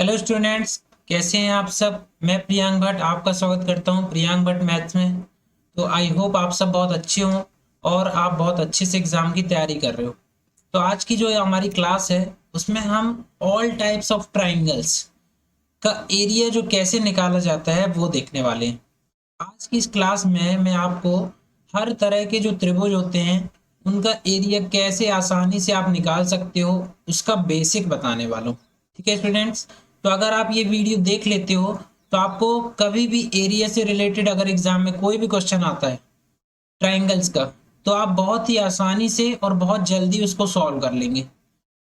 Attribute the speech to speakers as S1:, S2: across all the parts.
S1: Hello students, कैसे हैं आप सब। मैं प्रियांक भट्ट आपका स्वागत करता हूं प्रियांक भट्ट मैथ्स में। तो आई होप आप सब बहुत अच्छे हों और आप बहुत अच्छे से एग्ज़ाम की तैयारी कर रहे हो। तो आज की जो हमारी क्लास है उसमें हम ऑल टाइप्स ऑफ ट्राइंगल्स का एरिया जो कैसे निकाला जाता है वो देखने वाले हैं। आज की इस क्लास में मैं आपको हर तरह के जो त्रिभुज होते हैं उनका एरिया कैसे आसानी से आप निकाल सकते हो उसका बेसिक बताने वाला हूँ। ठीक है स्टूडेंट्स, तो अगर आप ये वीडियो देख लेते हो तो आपको कभी भी एरिया से रिलेटेड अगर एग्जाम में कोई भी क्वेश्चन आता है ट्राइंगल्स का, तो आप बहुत ही आसानी से और बहुत जल्दी उसको सॉल्व कर लेंगे।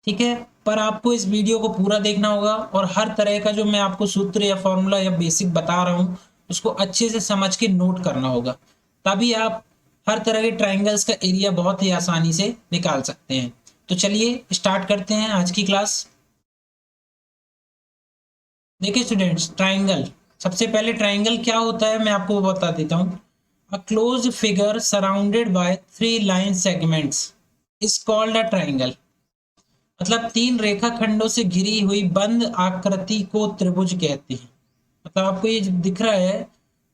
S1: ठीक है, पर आपको इस वीडियो को पूरा देखना होगा और हर तरह का जो मैं आपको सूत्र या फॉर्मूला या बेसिक बता रहा हूँ उसको अच्छे से समझ के नोट करना होगा। तभी आप हर तरह के ट्राइंगल्स का एरिया बहुत ही आसानी से निकाल सकते हैं। तो चलिए स्टार्ट करते हैं आज की क्लास। देखिए स्टूडेंट्स, ट्राइंगल, सबसे पहले ट्राइंगल क्या होता है मैं आपको बता देता हूँ। A closed figure surrounded by three line segments is called a triangle. मतलब तीन रेखाखंडों से घिरी हुई बंद आकृति को त्रिभुज कहते हैं। मतलब आपको ये जो दिख रहा है,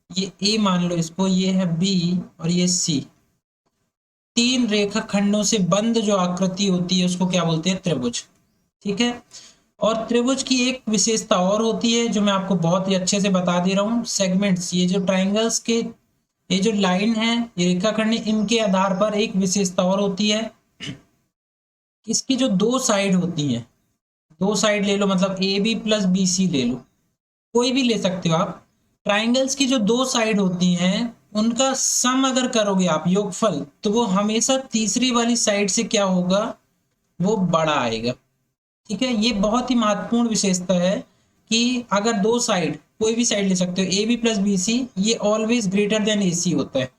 S1: ये ए मान लो इसको, ये है बी और ये सी। तीन रेखाखंडों से बंद जो आकृति होती है उसको क्या बोलते हैं? त्रिभुज। ठीक है, और त्रिभुज की एक विशेषता और होती है जो मैं आपको बहुत ही अच्छे से बता दे रहा हूँ। सेगमेंट्स, ये जो ट्राइंगल्स के ये जो लाइन है, ये रेखाखंड है, इनके आधार पर एक विशेषता और होती है। इसकी जो दो साइड होती हैं, दो साइड ले लो, मतलब A B plus B C ले लो, कोई भी ले सकते हो आप। ट्राइंगल्स की जो दो साइड होती हैं उनका सम अगर करोगे आप, योगफल, तो वो हमेशा तीसरी वाली साइड से क्या होगा? वो बड़ा आएगा। ठीक है, ये बहुत ही महत्वपूर्ण विशेषता है कि अगर दो साइड, कोई भी साइड ले सकते हो, A B plus B C, ये always greater than A C होता है।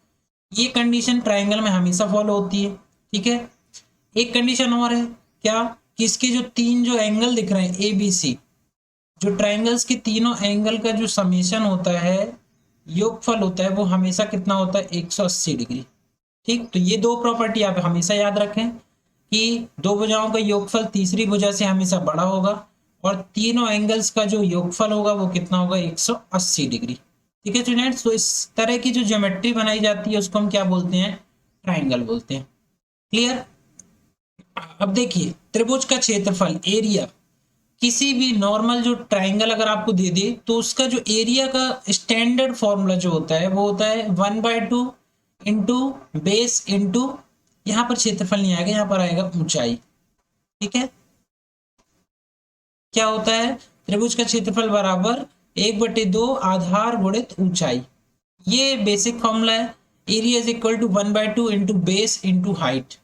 S1: ये कंडीशन ट्राइंगल में हमेशा फॉलो होती है। ठीक है, एक कंडीशन और है, क्या? कि इसके जो तीन जो एंगल दिख रहे हैं ए बी सी, जो ट्राइंगल्स के तीनों एंगल का जो समेशन होता है, योगफल होता है, वो हमेशा कितना होता है? 180 डिग्री। ठीक, तो ये दो प्रॉपर्टी आप हमेशा याद रखें कि दो भुजाओं का योगफल तीसरी भुजा से हमेशा बड़ा होगा और तीनों एंगल्स का जो योगफल होगा वो कितना होगा? 180 डिग्री। ठीक है स्टूडेंट्स, तो इस तरह की जो ज्योमेट्री बनाई जाती है उसको हम क्या बोलते हैं? ट्राइंगल बोलते हैं। क्लियर? अब देखिए, त्रिभुज का क्षेत्रफल, एरिया, किसी भी नॉर्मल जो ट्राइंगल अगर आपको दे दे तो उसका जो एरिया का स्टैंडर्ड फॉर्मूला जो होता है वो होता है 1/2 इंटू बेस इंटू, यहाँ पर क्षेत्रफल नहीं आएगा, यहाँ पर आएगा ऊंचाई। ठीक है, क्या होता है? त्रिभुज का क्षेत्रफल बराबर 1/2 आधार गुणित ऊंचाई। ये बेसिक फॉर्मूला है। Area is equal to 1/2 into base into height.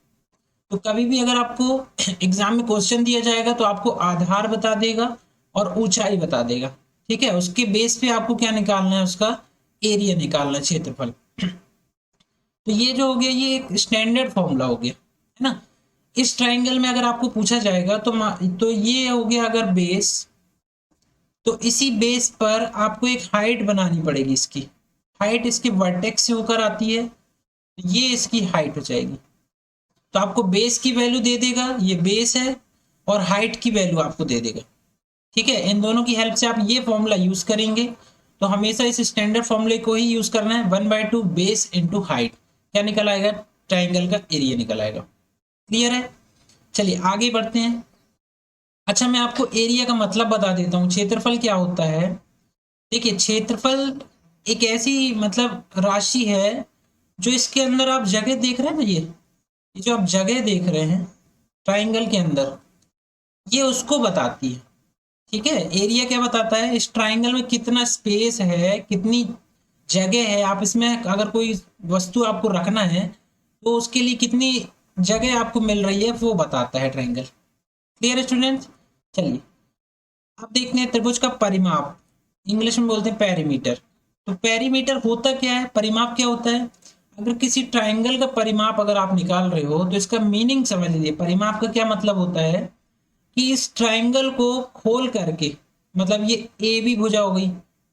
S1: तो कभी भी अगर आपको एग्जाम में क्वेश्चन दिया जाएगा तो आपको आधार बता देगा और ऊंचाई बता देगा। ठीक है, उसके बेस पे आपको क्या निकालना है? उसका एरिया निकालना है, क्षेत्रफल। तो ये जो हो गया, ये एक स्टैंडर्ड फॉर्मूला हो गया, है ना। इस ट्राइंगल में अगर आपको पूछा जाएगा तो ये हो गया अगर बेस, तो इसी बेस पर आपको एक हाइट बनानी पड़ेगी। इसकी हाइट इसके वर्टेक्स से होकर आती है, ये इसकी हाइट हो जाएगी। तो आपको बेस की वैल्यू दे देगा, ये बेस है, और हाइट की वैल्यू आपको दे देगा। ठीक है, इन दोनों की हेल्प से आप ये फॉर्मूला यूज करेंगे। तो हमेशा इस स्टैंडर्ड फॉर्मूले को ही यूज करना है, 1/2 बेस इंटू हाइट। क्या निकल आएगा? ट्राइंगल का एरिया निकल आएगा। क्लियर है? चलिए आगे बढ़ते हैं। अच्छा, मैं आपको एरिया का मतलब बता देता हूँ। क्षेत्रफल क्या होता है? देखिए, क्षेत्रफल एक ऐसी मतलब राशि है जो इसके अंदर आप जगह देख रहे हैं ना, ये जो आप जगह देख रहे हैं ट्राइंगल के अंदर, ये उसको बताती है। ठीक है, एरिया क्या बताता है? इस ट्राइंगल में कितना स्पेस है, कितनी जगह है, आप इसमें अगर कोई वस्तु आपको रखना है तो उसके लिए कितनी जगह आपको मिल रही है वो बताता है ट्राइंगल। क्लियर है स्टूडेंट्स? चलिए अब देखते हैं त्रिभुज का परिमाप, इंग्लिश में बोलते हैं पेरीमीटर। तो पेरीमीटर होता क्या है, परिमाप क्या होता है? अगर किसी ट्राइंगल का परिमाप अगर आप निकाल रहे हो तो इसका मीनिंग समझ लीजिए। परिमाप का क्या मतलब होता है कि इस ट्राइंगल को खोल करके, मतलब ये ए बी भुजा हो गई,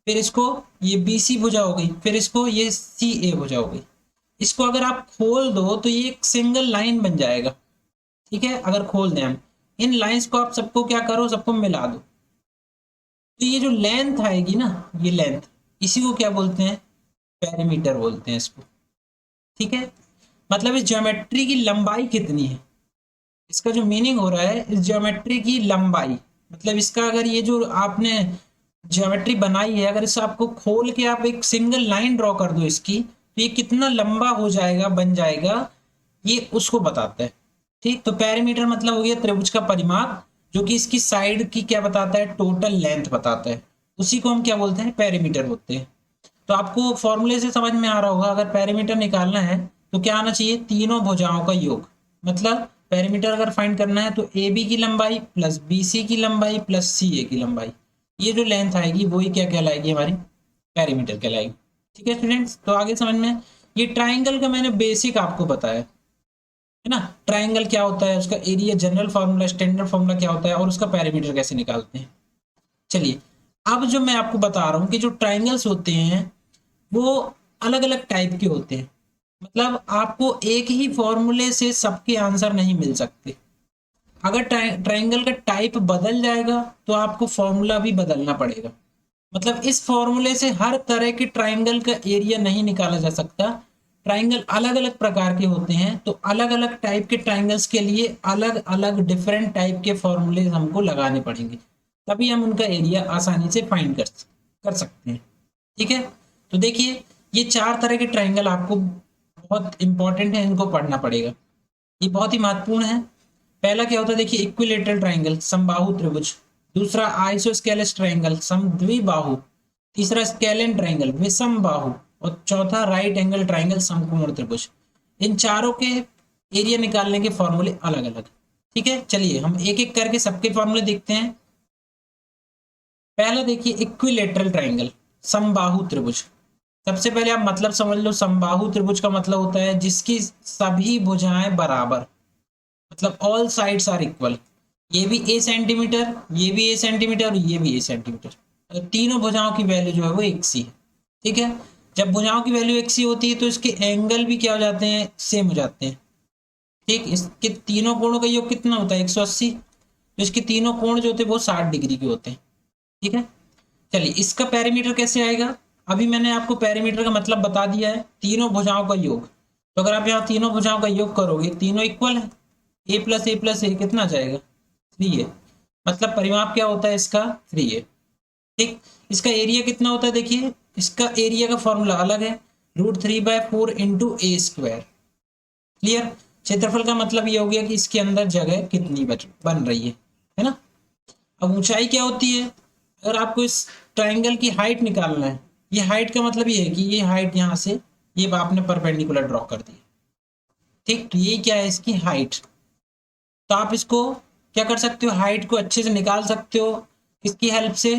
S1: फिर इसको ये बी सी भुजा हो गई, फिर इसको ये सी ए भुजा हो गई, इसको अगर आप खोल दो तो ये एक सिंगल लाइन बन जाएगा। ठीक है, अगर खोल दें हम इन लाइंस को, आप सबको क्या करो, सबको मिला दो। तो ये जो लेंथ आएगी ना, ये लेंथ, इसी को क्या बोलते हैं, पेरीमीटर बोलते हैं इसको। ठीक है, मतलब इस ज्योमेट्री की लंबाई कितनी है, इसका जो मीनिंग हो रहा है इस ज्योमेट्री की लंबाई, मतलब इसका अगर ये जो आपने ज्योमेट्री बनाई है, अगर इसे आपको खोल के आप एक सिंगल लाइन ड्रॉ कर दो इसकी, तो ये कितना लंबा हो जाएगा, बन जाएगा, ये उसको बताता है। ठीक, तो पेरीमीटर मतलब हो गया त्रिभुज का परिमाप, जो कि इसकी साइड की क्या बताता है, टोटल लेंथ बताता है, उसी को हम क्या बोलते हैं, पेरीमीटर बोलते हैं। तो आपको फॉर्मूले से समझ में आ रहा होगा, अगर पेरीमीटर निकालना है तो क्या आना चाहिए, तीनों भुजाओं का योग। मतलब पेरीमीटर अगर फाइंड करना है तो ए बी की लंबाई प्लस बी सी की लंबाई प्लस सी ए की लंबाई, ये जो लेंथ आएगी वही क्या कहलाएगी, हमारी पेरीमीटर कहलाएगी। ठीक है स्टूडेंट्स, तो आगे समझ में, ये ट्राइंगल का मैंने बेसिक आपको बताया है ना, ट्राइंगल क्या होता है, उसका area, general formula, standard formula क्या होता है, और उसका पेरीमीटर कैसे निकालते हैं। चलिए, अब जो मैं आपको बता रहा हूँ कि जो ट्राइंगल्स होते हैं वो अलग अलग टाइप के होते हैं, मतलब आपको एक ही फॉर्मूले से सबके आंसर नहीं मिल सकते। अगर ट्राइंगल का टाइप बदल जाएगा तो आपको फॉर्मूला भी बदलना पड़ेगा। मतलब इस फॉर्मूले से हर तरह के ट्राइंगल का एरिया नहीं निकाला जा सकता। ट्राइंगल अलग अलग प्रकार के होते हैं, तो अलग अलग टाइप के ट्राइंगल्स के लिए अलग अलग डिफरेंट टाइप के फॉर्मूले हमको लगाने पड़ेंगे, तभी हम उनका एरिया आसानी से फाइंड कर सकते हैं। ठीक है, तो देखिए, ये चार तरह के ट्राइंगल आपको बहुत इंपॉर्टेंट है, इनको पढ़ना पड़ेगा, ये बहुत ही महत्वपूर्ण है। पहला क्या होता है, देखिए, इक्विलेटरल ट्राइंगल, समबाहु त्रिभुज। दूसरा आइसोस्केलस ट्राइंगल, समद्विबाहु। तीसरा स्केलेन ट्राइंगल, विषम बाहु। और चौथा राइट एंगल ट्राइंगल, समकोण त्रिभुज। इन चारों के एरिया निकालने के फॉर्मूले अलग अलग। ठीक है, चलिए हम एक एक करके सबके फॉर्मूले देखते हैं। पहला देखिए, इक्विलेटरल ट्राइंगल, समबाहु त्रिभुज। सबसे पहले आप मतलब समझ लो, समबाहु त्रिभुज का मतलब होता है जिसकी सभी भुजाएं बराबर, मतलब ऑल साइड्स आर इक्वल। ये भी ए सेंटीमीटर, ये भी ए सेंटीमीटर और ये भी ए सेंटीमीटर, तो तीनों भुजाओं की वैल्यू जो है वो एक सी है। ठीक है, जब भुजाओं की वैल्यू एक सी होती है तो इसके एंगल भी क्या हो जाते हैं, सेम हो जाते हैं। ठीक, इसके तीनों कोणों का योग कितना होता है, 180। तो इसके तीनों कोण जो होते हैं वो 60 डिग्री के होते हैं। ठीक है, चलिए इसका पेरीमीटर कैसे आएगा, अभी मैंने आपको पेरीमीटर का मतलब बता दिया है, तीनों भुजाओं का योग। तो अगर आप यहाँ तीनों भुजाओं का योग करोगे, तीनों इक्वल है, ए प्लस ए कितना आ जाएगा, 3 है। मतलब परिमाप क्या होता है इसका, 3 है। ठीक, इसका एरिया कितना होता है, देखिए इसका एरिया का फॉर्मूला अलग है, √3/4 इंटू ए स्क्वायर। क्लियर, क्षेत्रफल का मतलब ये हो गया कि इसके अंदर जगह कितनी बन रही है ना। अब ऊंचाई क्या होती है, अगर आपको इस ट्राइंगल की हाइट निकालना है, ये हाइट का मतलब ये है कि ये हाइट यहाँ से ये आपने परपेंडिकुलर ड्रॉ कर दी। ठीक, तो ये क्या है, इसकी हाइट। तो आप इसको क्या कर सकते हो, हाइट को अच्छे से निकाल सकते हो, किसकी हेल्प से,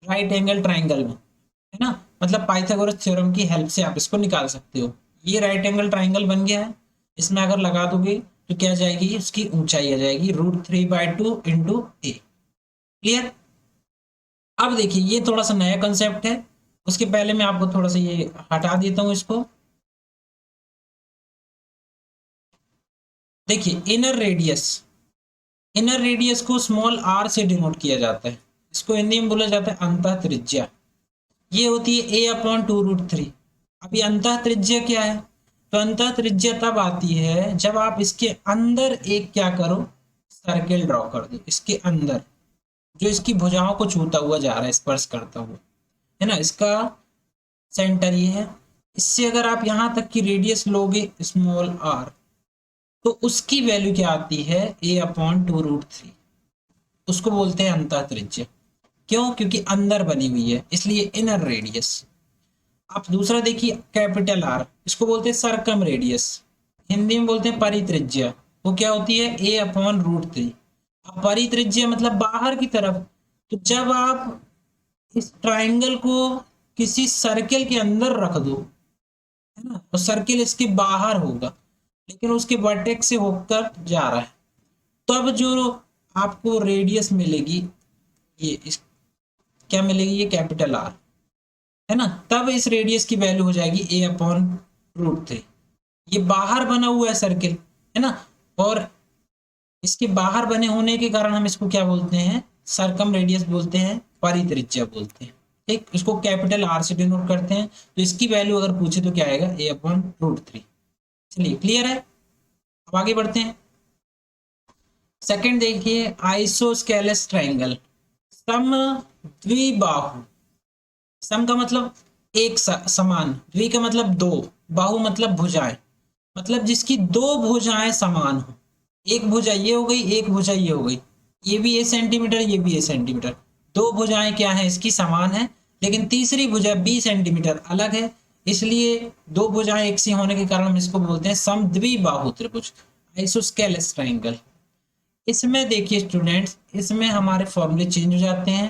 S1: राइट एंगल ट्राइंगल में, है ना, मतलब पाइथागोरस थ्योरम की हेल्प से आप इसको निकाल सकते हो। ये राइट एंगल ट्राइंगल बन गया है, इसमें अगर लगा दोगे तो क्या जाएगी, उसकी ऊंचाई आ जाएगी √3/2 इंटू ए। क्लियर, अब देखिए ये थोड़ा सा नया कंसेप्ट है, उसके पहले मैं आपको थोड़ा सा ये हटा देता हूं इसको। देखिए, इनर रेडियस को स्मॉल आर से डिनोट किया जाता है, इसको हिंदी में बोला जाता है अंतः त्रिज्या। ये होती है a/2√3। अभी अंतः त्रिज्या क्या है, तो अंतः त्रिज्या तब आती है जब आप इसके अंदर एक क्या करो, सर्किल ड्रॉ कर दो, इसके अंदर जो इसकी भुजाओं को छूता हुआ जा रहा है, स्पर्श करता हुआ, है ना, इसका सेंटर ये है। इससे अगर आप यहां तक की रेडियस लोगे स्मॉल आर, तो उसकी वैल्यू क्या आती है, a/2√3। उसको बोलते हैं अंतः त्रिज्या। क्यों, क्योंकि अंदर बनी हुई है, इसलिए इनर रेडियस। आप दूसरा देखिए, कैपिटल आर, इसको बोलते हैं सरकम रेडियस, हिंदी में बोलते हैं परित्रिज्या। वो क्या होती है, a/√3। अब परित्रिज्या मतलब बाहर की तरफ। तो जब आप इस ट्राइंगल को किसी सर्किल के अंदर रख दो, है ना, तो सर्किल इसके बाहर होगा लेकिन उसके वर्टेक्स से होकर जा रहा है, तब जो आपको रेडियस मिलेगी, ये इस क्या मिलेगी, ये कैपिटल आर, है ना, तब इस रेडियस की वैल्यू हो जाएगी a/√3। ये बाहर बना हुआ है सर्किल, है ना, और इसके बाहर बने होने के कारण हम इसको क्या बोलते हैं, सरकम रेडियस बोलते हैं, परित्रिज्या बोलते हैं। ठीक, इसको कैपिटल आर से डिनोट करते हैं। तो इसकी वैल्यू अगर पूछे तो क्या आएगा, a/√3। चलिए क्लियर है, अब आगे बढ़ते हैं। सेकंड देखिए, आइसोस्केलेस ट्राइंगल, समद्विबाहु। सम का मतलब एक समान, द्वि का मतलब दो, बाहु मतलब भुजाएं, मतलब जिसकी दो भुजाएं समान हो। एक भुजा ये हो गई, एक भुजा ये हो गई, ये भी ए सेंटीमीटर, ये भी ए सेंटीमीटर, दो भुजाएं क्या है इसकी समान है, लेकिन तीसरी भुजा 20 सेंटीमीटर अलग है, इसलिए दो भुजाएं एक सी होने के कारण हम इसको बोलते हैं समद्विबाहु त्रिभुज, आइसोस्केलेस ट्राइंगल। इसमें देखिए स्टूडेंट्स, इसमें हमारे फॉर्मूले चेंज हो जाते हैं।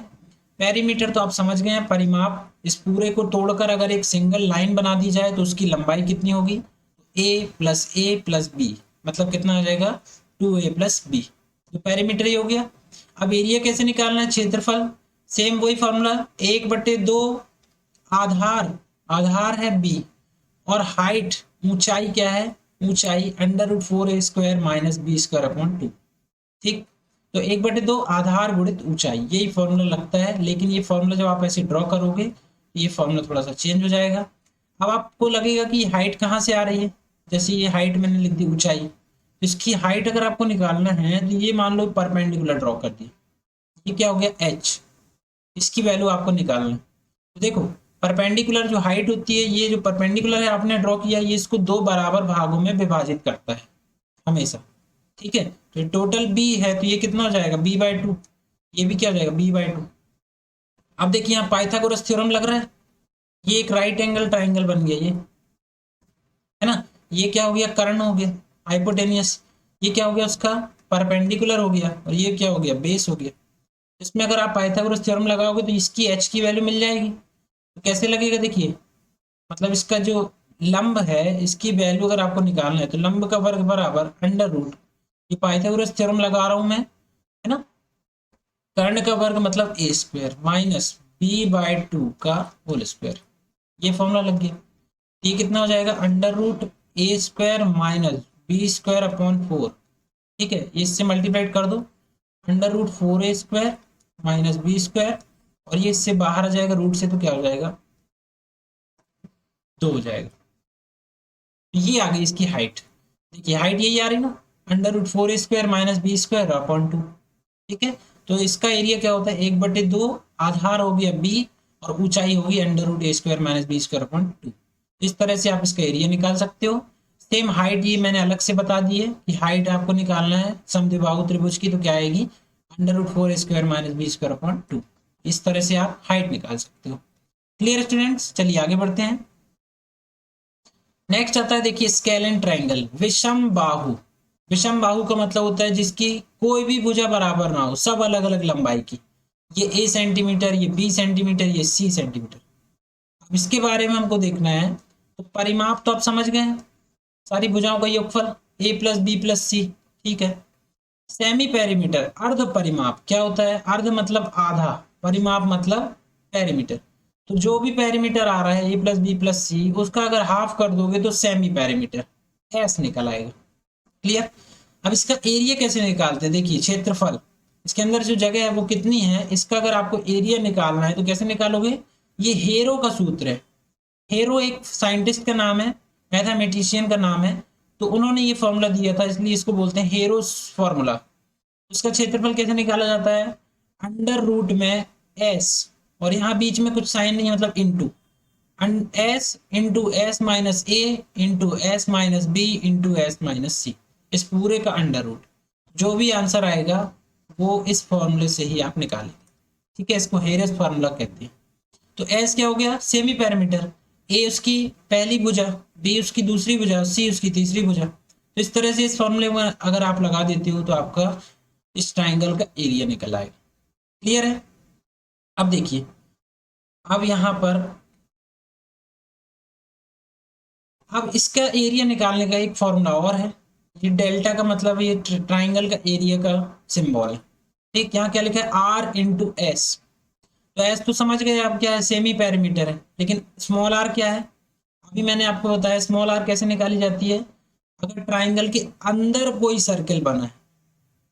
S1: पेरीमीटर तो आप समझ गए हैं, परिमाप। इस पूरे को तोड़कर अगर एक सिंगल लाइन बना दी जाए तो उसकी लंबाई कितनी होगी, a प्लस बी, मतलब कितना आ जाएगा 2a प्लस बी, तो पेरीमीटर ही हो गया। अब एरिया कैसे निकालना है, क्षेत्रफल, सेम वही फॉर्मूला, 1/2 आधार, आधार है b, और हाइट ऊंचाई क्या है, ऊंचाई √4a² माइनस b²/2। ठीक, तो 1/2 आधार गुणित ऊंचाई, यही फॉर्मूला लगता है। लेकिन ये फॉर्मूला जब आप ऐसे ड्रॉ करोगे ये फॉर्मूला थोड़ा सा चेंज हो जाएगा। अब आपको लगेगा कि हाइट कहाँ से आ रही है, जैसे ये हाइट मैंने लिख दी ऊंचाई, इसकी हाइट अगर आपको निकालना है तो ये मान लो परपेंडिकुलर ड्रॉ कर दी, ये क्या हो गया h, इसकी वैल्यू आपको निकालना है। तो देखो परपेंडिकुलर जो हाइट होती है, ये जो परपेंडिकुलर है आपने ड्रॉ किया, ये इसको दो बराबर भागों में विभाजित करता है हमेशा। ठीक है, तो टोटल b है तो ये कितना हो जाएगा b/2, ये भी क्या हो जाएगा b/2। अब देखिए यहाँ पाइथागोरस थ्योरम लग रहा है, ये एक राइट एंगल ट्राइंगल बन गया, ये है ना, ये क्या हो गया कर्ण हो गया हाइपोटेनियस, ये क्या हो गया उसका परपेंडिकुलर हो गया, और ये क्या हो गया बेस हो गया। इसमें अगर आप पाइथागोरस थ्योरम लगाओगे तो इसकी h की वैल्यू मिल जाएगी। तो कैसे लगेगा देखिए, मतलब इसका जो लंब है इसकी वैल्यू अगर आपको निकालना है तो लंब का वर्ग बराबर √, ये पाइथागोरस थ्योरम लगा रहा हूं मैं, है ना, कर्ण का वर्ग मतलब a² माइनस b/2 का होल स्क्वायर, ये फॉर्मूला लग गया। ये कितना हो जाएगा √a² माइनस b²/4। ठीक है, ये इससे मल्टीप्लाइड कर दो, √4a² माइनस b², और ये इससे बाहर आ जाएगा रूट से, तो क्या हो जाएगा 2 हो जाएगा। ये आ गई इसकी हाइट, देखिए हाइट यही आ रही ना, √4a² माइनस b²/2। ठीक है, तो इसका एरिया क्या होता है 1/2, आधार हो गया b, और ऊंचाई होगी √a² माइनस b²/2। इस तरह से आप इसका एरिया निकाल सकते हो। सेम हाइट ये मैंने अलग से बता दी है कि हाइट आपको निकालना है समद्विबाहु त्रिभुज की, तो क्या आएगी √4a² माइनस b²/2। इस तरह से आप हाइट निकाल सकते हो। क्लियर स्टूडेंट्स, चलिए आगे बढ़ते हैं। नेक्स्ट आता है देखिए स्केलेन ट्राइंगल, विषम बाहु। विषम बाहु का मतलब होता है जिसकी कोई भी भुजा बराबर ना हो, सब अलग अलग लंबाई की, ये a सेंटीमीटर, ये b सेंटीमीटर, ये c सेंटीमीटर। अब इसके बारे में हमको देखना है, तो परिमाप तो आप समझ गए हैं, सारी भुजाओं का योगफल a plus b plus c। ठीक है, सेमी पेरीमीटर, अर्ध परिमाप क्या होता है, अर्ध मतलब आधा, परिमाप मतलब पेरीमीटर, तो जो भी पेरीमीटर आ रहा है a प्लस बी प्लस सी, उसका अगर हाफ कर दोगे तो सेमी पेरीमीटर s निकल आएगा। क्लियर, अब इसका एरिया कैसे निकालते हैं, देखिए क्षेत्रफल, इसके अंदर जो जगह है वो कितनी है, इसका अगर आपको एरिया निकालना है तो कैसे निकालोगे, ये हेरो का सूत्र है। हेरो एक साइंटिस्ट का नाम है, मैथमेटिशियन का नाम है, तो उन्होंने ये फॉर्मूला दिया था, इसलिए इसको बोलते हैं हेरोस फॉर्मूला। उसका क्षेत्रफल कैसे निकाला जाता है, √ में s, और यहाँ बीच में कुछ साइन नहीं है, मतलब into s into s minus a into s minus b into s minus c, इस पूरे का √ जो भी आंसर आएगा वो इस फॉर्मूले से ही आप निकालेंगे। ठीक है, इसको हेरस फॉर्मूला कहते हैं। तो s क्या हो गया सेमी पैरामीटर, a उसकी पहली भुजा, b उसकी दूसरी भुजा, c उसकी तीसरी भुजा। तो इस तरह से इस फॉर्मूले में अगर आप लगा देते हो तो आपका इस ट्राइंगल का एरिया निकल आएगा। क्लियर है, अब देखिए, अब यहाँ पर अब इसका एरिया निकालने का एक फॉर्मूला और है, ये डेल्टा का मतलब ये ट्राइंगल का एरिया का सिंबल है। ठीक, यहाँ क्या लिखा है r/s, तो s तो समझ गए आप क्या है, सेमी पेरीमीटर है, लेकिन स्मॉल r क्या है, अभी मैंने आपको बताया स्मॉल r कैसे निकाली जाती है, अगर ट्राइंगल के अंदर कोई सर्कल बना है,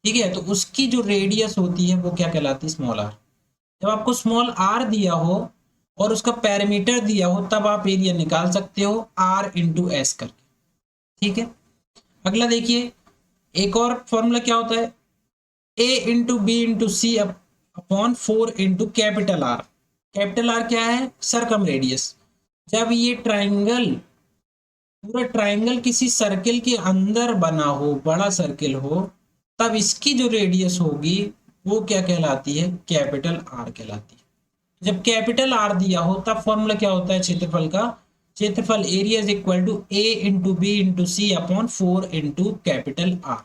S1: ठीक है, तो उसकी जो रेडियस होती है वो क्या कहलाती है स्मॉल r। जब आपको स्मॉल आर दिया हो और उसका पैरामीटर दिया हो तब आप एरिया निकाल सकते हो आर इंटू एस करके। ठीक है, अगला देखिए, एक और फॉर्मूला क्या होता है, a into B into C upon 4 into capital R. Capital R क्या है, सरकम रेडियस। जब ये ट्राइंगल, पूरा ट्राइंगल किसी सर्किल के अंदर बना हो, बड़ा सर्किल हो, तब इसकी जो रेडियस होगी वो क्या कहलाती है, कैपिटल आर कहलाती है। जब कैपिटल आर दिया हो तब फॉर्मूला क्या होता है क्षेत्रफल का, क्षेत्रफल area is equal to A into B into C upon 4 into capital R.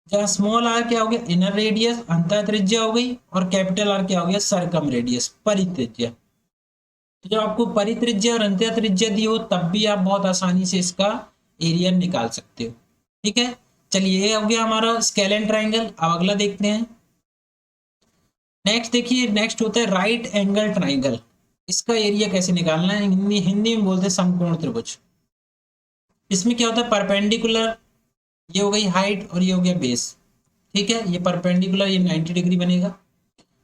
S1: जहाँ स्मॉल आर क्या हो गया, इनर रेडियस, अंतः त्रिज्या हो गई, और कैपिटल आर क्या हो गया, सरकम रेडियस, परित्रिज्या। तो जब आपको परित्रिज्या और अंतः त्रिज्या दी हो तब भी आप बहुत आसानी से इसका एरिया निकाल सकते हो। ठीक है, चलिए ये हो गया हमारा स्केलेन ट्राइंगल। अब अगला देखते हैं। नेक्स्ट देखिए, नेक्स्ट होता है राइट एंगल ट्राइंगल। इसका एरिया कैसे निकालना है, हिंदी में बोलते हैं समकोण त्रिभुज। इसमें क्या होता है, परपेंडिकुलर, ये हो गई हाइट और ये हो गया बेस। ठीक है, ये परपेंडिकुलर, ये 90 डिग्री बनेगा।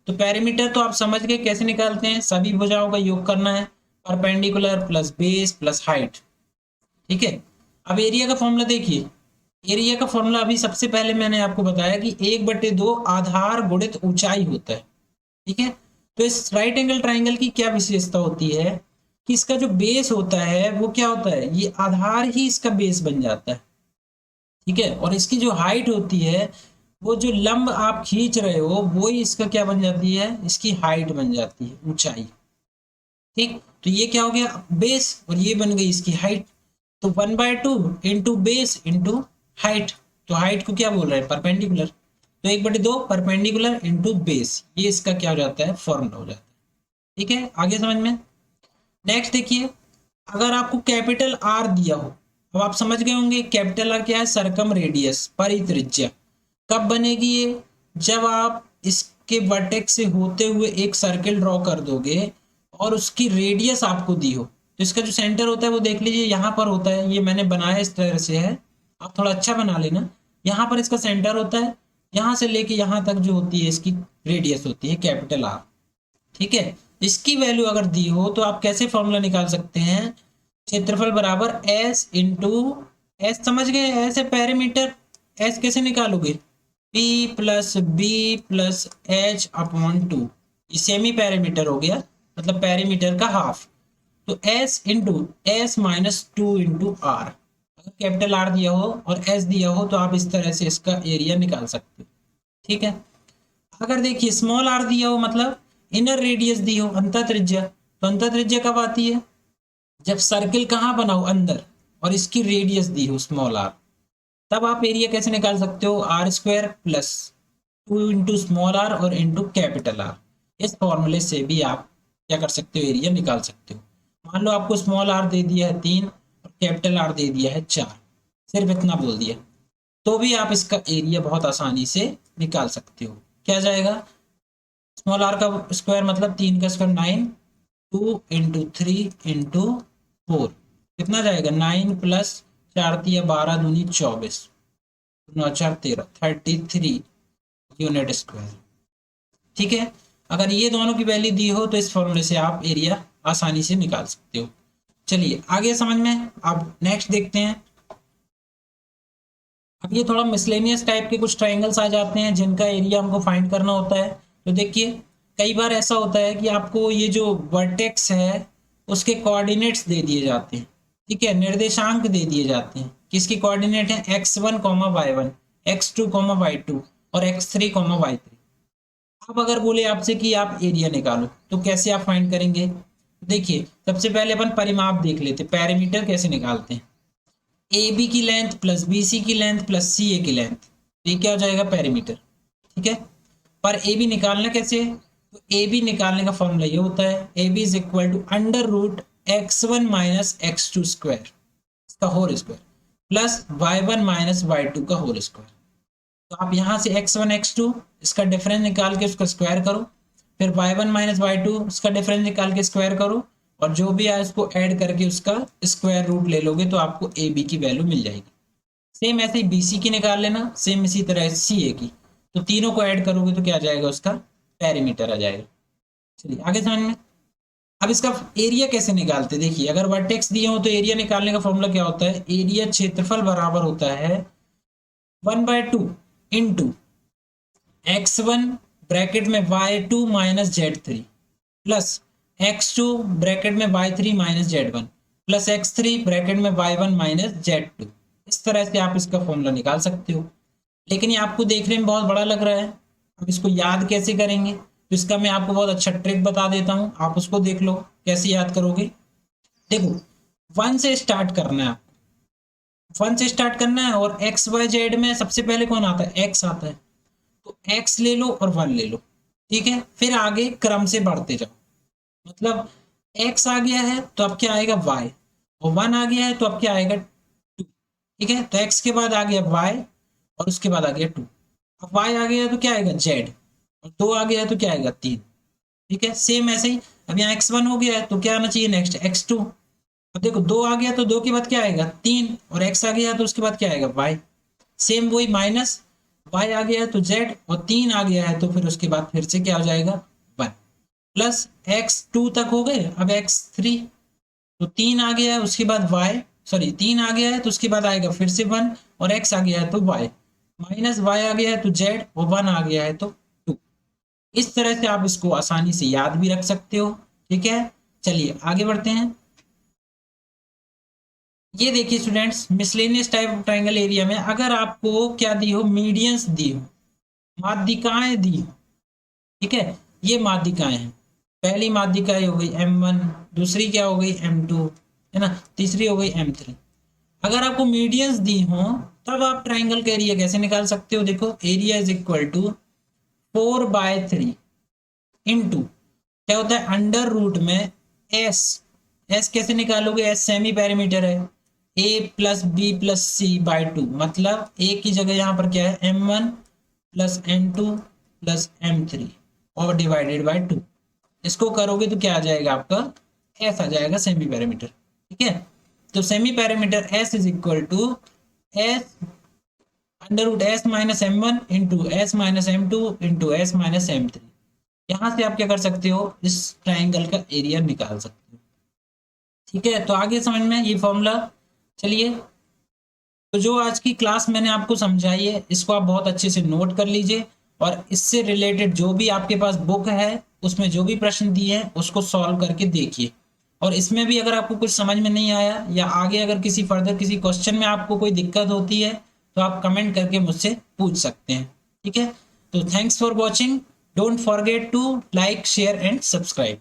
S1: तो पैरामीटर तो आप समझ गए कैसे निकालते हैं, सभी भुजाओं का योग करना है, perpendicular plus base plus height. ठीक है, अब एरिया का फॉर्मूला देखिए। एरिया का फॉर्मूला अभी सबसे पहले मैंने आपको बताया कि 1/2 आधार गुणित ऊंचाई होता है। ठीक है, तो इस राइट एंगल ट्राइंगल की क्या विशेषता होती है कि इसका जो बेस होता है वो क्या होता है, ये आधार ही इसका बेस बन जाता है। ठीक है, और इसकी जो हाइट होती है, वो जो लंब आप खींच रहे हो वो ही इसका क्या बन जाती है, इसकी हाइट बन जाती है, ऊंचाई। ठीक, तो ये क्या हो गया बेस और ये बन गई इसकी हाइट। तो 1/2 इंटू बेस इंटू हाइट, तो हाइट को क्या बोल रहे हैं, परपेंडिकुलर। तो 1/2 परपेंडिकुलर इंटू बेस, ये इसका क्या हो जाता है, फॉर्मूला हो जाता है। ठीक है, आगे समझ में। नेक्स्ट देखिए, अगर आपको कैपिटल आर दिया हो, अब आप समझ गए होंगे कैपिटल आर क्या है, सरकम रेडियस, परित्रिज्या। कब बनेगी ये, जब आप इसके वर्टेक्स से होते हुए एक सर्किल ड्रॉ कर दोगे और उसकी रेडियस आपको दी हो, तो इसका जो सेंटर होता है वो देख लीजिए यहाँ पर होता है, ये मैंने बनाया इस तरह से है, आप थोड़ा अच्छा बना लेना। यहाँ पर इसका सेंटर होता है, यहाँ से लेके यहाँ तक जो होती है इसकी रेडियस होती है कैपिटल आर। ठीक है, इसकी वैल्यू अगर दी हो तो आप कैसे फॉर्मूला निकाल सकते हैं, क्षेत्रफल बराबर एस इंटू एस, समझ गए, एस है पैरामीटर, एस कैसे निकालोगे, P plus B plus H upon 2, ये सेमी पैरामीटर हो गया, मतलब पैरामीटर का हाफ। तो S into S minus 2 into R. अगर कैपिटल आर दिया हो और एस दिया हो तो आप इस तरह से इसका एरिया निकाल सकते हो। ठीक है, अगर देखिए स्मॉल आर दिया हो, मतलब इनर रेडियस दी हो, अंतः त्रिज्या, तो अंतः त्रिज्या कब आती है, जब सर्किल कहाँ बनाओ, अंदर, और इसकी रेडियस दी हो स्मॉल आर, तब आप एरिया कैसे निकाल सकते हो, R square plus 2 into small R और इंटू कैपिटल आर। इस फॉर्मूले से भी आप क्या कर सकते हो, एरिया निकाल सकते हो। मान लो आपको स्मॉल आर दे दिया है 3 और कैपिटल आर दे दिया है 4, सिर्फ इतना बोल दिया, तो भी आप इसका एरिया बहुत आसानी से निकाल सकते हो। क्या जाएगा, स्मॉल आर का स्क्वायर मतलब 3 का स्क्वायर 9, 2 इंटू 3 इंटू 4, कितना जाएगा 9 प्लस 4 तिया 12 दूनी 24, 9 4 13, 33 यूनिट स्क्वायर। ठीक है, अगर ये दोनों की वैल्यू दी हो तो इस फॉर्मूले से आप एरिया आसानी से निकाल सकते हो। चलिए आगे समझ में, अब नेक्स्ट देखते हैं। अब ये थोड़ा मिसलेनियस टाइप के कुछ ट्राइंगल्स आ जाते हैं जिनका एरिया हमको फाइंड करना होता है। तो देखिए, कई बार ऐसा होता है कि आपको ये जो वर्टेक्स है उसके कोऑर्डिनेट्स दे दिए जाते हैं। ठीक है, निर्देशांक दे दिए जाते हैं, किसके कोऑर्डिनेट है, x1 y1, x2 y2 और x3 y3। अब अगर बोले आपसे कि आप एरिया निकालो तो कैसे आप फाइंड करेंगे, देखिए सबसे पहले अपन परिमाप देख लेते, पैरामीटर कैसे निकालते हैं, ए बी की लेंथ प्लस बी सी की लेंथ प्लस सी ए की लेंथ, तो ये क्या हो जाएगा, पैरामीटर। ठीक है, पर ए बी निकालना कैसे, तो ए बी निकालने का फॉर्मूला ये होता है, A B is equal to under root x1 minus x2 square, इसका whole square, plus y1 minus y2 का होल स्क्वायर। तो आप यहाँ से x1 x2 इसका डिफरेंस निकाल के उसका स्क्वायर करो, फिर y1 माइनस y2 उसका डिफरेंस निकाल के स्क्वायर करो, और जो भी है उसको ऐड करके उसका स्क्वायर रूट ले लोगे तो आपको ए बी की वैल्यू मिल जाएगी। सेम ऐसे ही बी सी की निकाल लेना, सेम इसी तरह सी ए की, तो तीनों को ऐड करोगे तो क्या आ जाएगा, उसका पैरामीटर आ जाएगा। चलिए आगे समझ में। अब इसका एरिया कैसे निकालते हैं? देखिए अगर वर्टेक्स दिए हो तो एरिया निकालने का फॉर्मूला क्या होता है? एरिया क्षेत्रफल बराबर होता है 1/2 इंटू x1 ब्रैकेट में y2 minus z3 plus x2 bracket में y3 minus z1 plus x3 bracket में y1 माइनस z2। इस तरह से आप इसका फॉर्मूला निकाल सकते हो। लेकिन ये आपको देखने में बहुत बड़ा लग रहा है, अब इसको याद कैसे करेंगे? तो इसका मैं आपको बहुत अच्छा ट्रिक बता देता हूँ, आप उसको देख लो कैसे याद करोगे। देखो 1 से स्टार्ट करना है, 1 से स्टार्ट करना है और एक्स वाई जेड में सबसे पहले कौन आता है? एक्स आता है। तो एक्स ले लो और 1 ले लो, ठीक है। फिर आगे क्रम से बढ़ते जाओ, मतलब एक्स आ गया है तो अब क्या आएगा? वाई। और 1 आ गया है तो अब क्या आएगा? 2। ठीक है, तो एक्स के बाद आ गया वाई और उसके बाद आ गया 2। अब वाई आ गया तो क्या आएगा? जेड। और 2 आ गया तो क्या आएगा? 3। ठीक है, सेम ऐसे ही अब यहाँ x1 हो गया है तो क्या आना चाहिए नेक्स्ट? x2। अब देखो 2 आ गया तो 2 के बाद क्या आएगा? 3। और x आ गया तो उसके बाद क्या आएगा? y। सेम वही माइनस y आ गया है तो z, और 3 आ गया है तो फिर उसके बाद फिर से क्या हो जाएगा? 1 प्लस x2 तक हो गए। अब x3 तो 3 आ गया है उसके बाद y, सॉरी 3 आ गया है तो उसके बाद आएगा फिर से 1, और x आ गया है तो y, माइनस y आ गया है तो z, और 1 आ गया है तो 2। इस तरह से आप इसको आसानी से याद भी रख सकते हो। ठीक है, चलिए आगे बढ़ते हैं। ये देखिए students, miscellaneous type of triangle area में अगर आपको क्या दी हो? मीडियंस दी हो, माध्यिकाएं दी हो। ठीक है, ये माध्यिकाएं हैं। पहली माध्यिका हो गई m1, दूसरी क्या हो गई? m2, है ना, तीसरी हो गई m3। अगर आपको मीडियंस दी हो तब आप ट्राइंगल का एरिया कैसे निकाल सकते हो? देखो area is equal to 4/3 into क्या होता है? अंडर रूट में एस। एस कैसे निकालोगे? एस सेमी पैरामीटर है, A plus B plus C by 2, मतलब ए की जगह यहाँ पर क्या है? m1 plus m2 plus m3 और डिवाइडेड बाय 2। इसको करोगे तो क्या आ जाएगा आपका? एस आ जाएगा सेमी पैरामीटर। ठीक है, तो semi parameter S is equal to S under root S minus m1 into S minus m2 into S minus m3। यहाँ से आप क्या कर सकते हो? इस ट्राइंगल का एरिया निकाल सकते हो। ठीक है, तो आगे समझ में ये फॉर्मूला। चलिए, तो जो आज की क्लास मैंने आपको समझाई है इसको आप बहुत अच्छे से नोट कर लीजिए, और इससे रिलेटेड जो भी आपके पास बुक है उसमें जो भी प्रश्न दिए हैं उसको सॉल्व करके देखिए। और इसमें भी अगर आपको कुछ समझ में नहीं आया या आगे अगर किसी फर्दर किसी क्वेश्चन में आपको कोई दिक्कत होती है तो आप कमेंट करके मुझसे पूछ सकते हैं। ठीक है, तो thanks for watching. Don't forget to like share and subscribe.